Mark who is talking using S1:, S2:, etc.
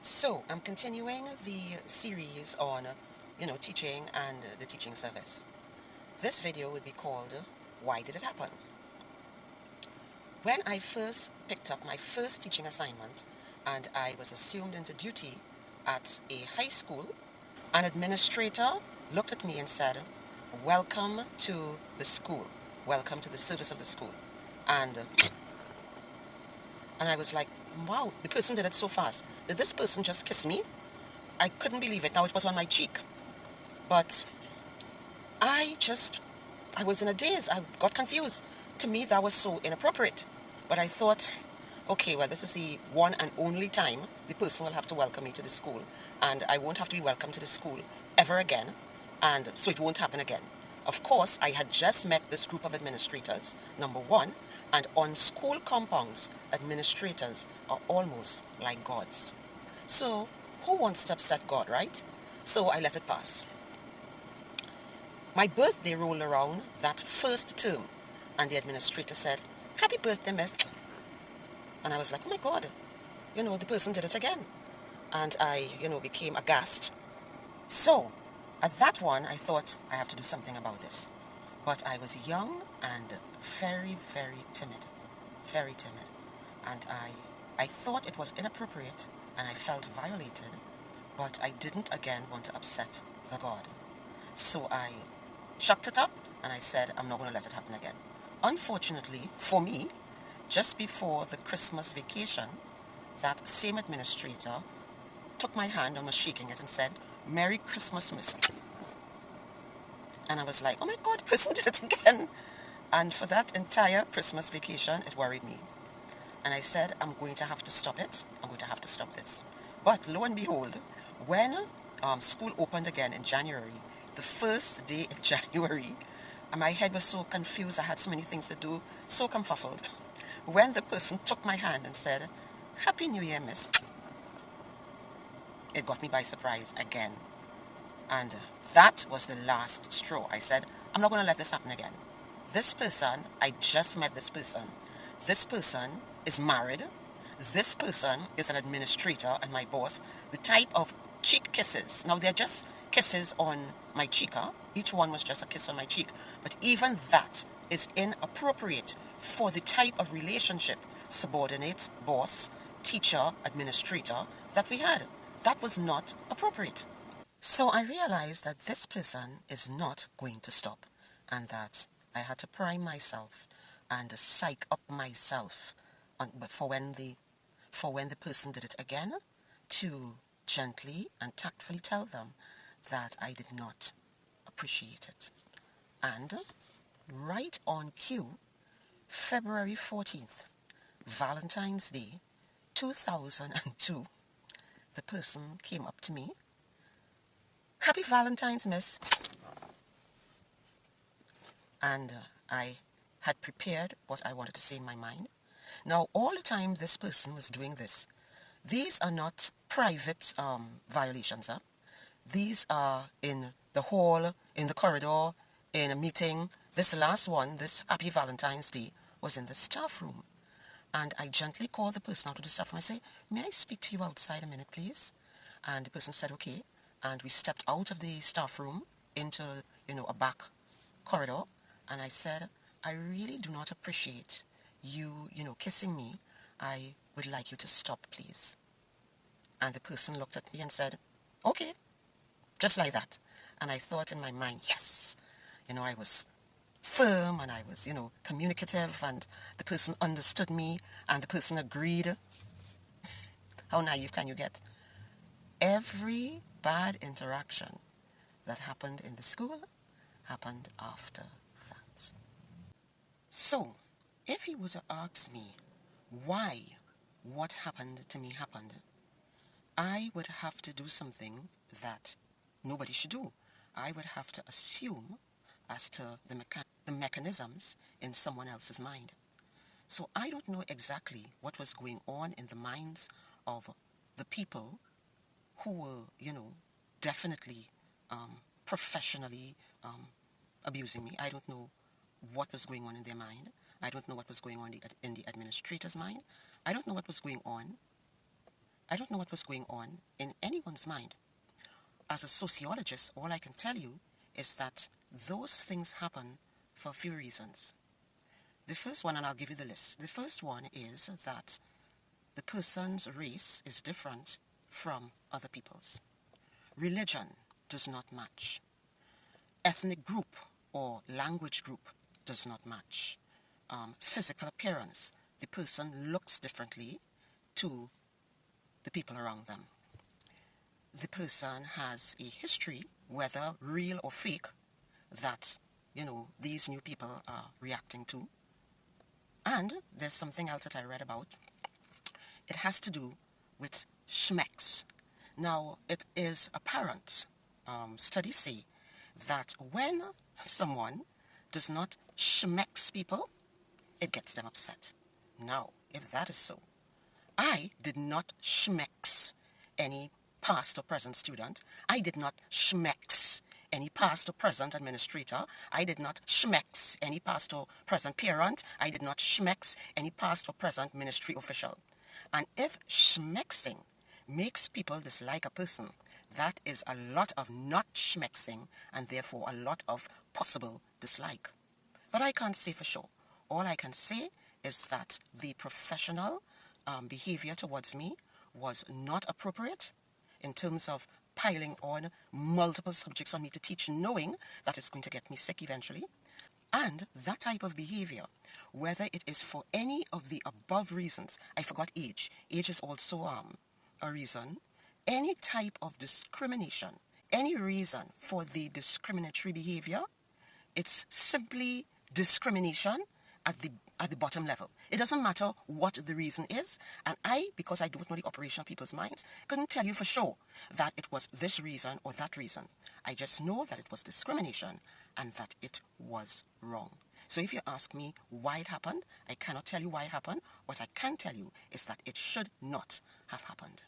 S1: So, I'm continuing the series on, teaching and the teaching service. This video would be called, Why Did It Happen? When I first picked up my first teaching assignment and I was assumed into duty at a high school, an administrator looked at me and said, "Welcome to the school. Welcome to the service of the school." And and I was like, wow, the person did it so fast. Did this person just kiss me? I couldn't believe it. Now it was on my cheek. But I just, I was in a daze. I got confused. To me, that was so inappropriate. But I thought, okay, well, this is the one and only time the person will have to welcome me to the school. And I won't have to be welcomed to the school ever again. And so it won't happen again. Of course, I had just met this group of administrators, number one, and on school compounds, administrators are almost like gods. So, who wants to upset God, right? So I let it pass. My birthday rolled around that first term, and the administrator said, "Happy birthday, miss." And I was like, oh my God, the person did it again. And I, became aghast. So, at that one, I thought I have to do something about this. But I was young and very, very timid. Very timid. And I thought it was inappropriate and I felt violated, but I didn't again want to upset the God. So I chucked it up and I said, I'm not going to let it happen again. Unfortunately, for me, just before the Christmas vacation, that same administrator took my hand and was shaking it and said, "Merry Christmas, miss." And I was like, oh my God, person did it again. And for that entire Christmas vacation, it worried me. And I said, I'm going to have to stop it. I'm going to have to stop this. But lo and behold, when school opened again in January, the first day in January, my head was so confused. I had so many things to do, so confuffled. When the person took my hand and said, "Happy New Year, miss," it got me by surprise again. And that was the last straw. I said, I'm not going to let this happen again. This person, I just met this person. This person is married. This person is an administrator and my boss. The type of cheek kisses. Now, they're just kisses on my cheek. Huh? Each one was just a kiss on my cheek. But even that is inappropriate for the type of relationship, subordinate, boss, teacher, administrator, that we had. That was not appropriate. So I realized that this person is not going to stop and that I had to prime myself and psych up myself for when the person did it again, to gently and tactfully tell them that I did not appreciate it. And right on cue, February 14th, Valentine's Day, 2002, the person came up to me. "Happy Valentine's, miss." And I had prepared what I wanted to say in my mind. Now, all the time this person was doing this, these are not private violations. Huh? These are in the hall, in the corridor, in a meeting. This last one, this Happy Valentine's Day, was in the staff room. And I gently called the person out of the staff room. I say, "May I speak to you outside a minute, please?" And the person said, okay. And we stepped out of the staff room into, a back corridor. And I said, "I really do not appreciate you, kissing me. I would like you to stop, please." And the person looked at me and said, "Okay," just like that. And I thought in my mind, yes, I was firm and I was, communicative, and the person understood me and the person agreed. How naive can you get? Every bad interaction that happened in the school happened after that. So, if you were to ask me why what happened to me happened, I would have to do something that nobody should do. I would have to assume as to the mechanisms in someone else's mind. So I don't know exactly what was going on in the minds of the people who were, definitely professionally abusing me. I don't know what was going on in their mind. I don't know what was going on in the administrator's mind. I don't know what was going on I don't know what was going on in anyone's mind. As a sociologist, all I can tell you is that those things happen for a few reasons. The first one, and I'll give you the list. The first one is that the person's race is different from other people's. Religion does not match. Ethnic group or language group does not match. Physical appearance, the person looks differently to the people around them. The person has a history, whether real or fake, that, these new people are reacting to. And there's something else that I read about. It has to do with schmecks. Now, it is apparent, studies say, that when someone does not schmecks people, it gets them upset. Now, if that is so, I did not schmecks any past or present student. I did not schmecks any past or present administrator. I did not schmecks any past or present parent. I did not schmecks any past or present ministry official. And if schmexing makes people dislike a person, that is a lot of not schmexing and therefore a lot of possible dislike. But I can't say for sure. All I can say is that the professional behavior towards me was not appropriate in terms of piling on multiple subjects on me to teach, knowing that it's going to get me sick eventually. And that type of behavior, whether it is for any of the above reasons, I forgot age. Age is also a reason. Any type of discrimination, any reason for the discriminatory behavior, it's simply discrimination at the bottom level. It doesn't matter what the reason is, and because I don't know the operation of people's minds, couldn't tell you for sure that it was this reason or that reason. I just know that it was discrimination and that it was wrong. So if you ask me why it happened, I cannot tell you why it happened. What I can tell you is that it should not have happened.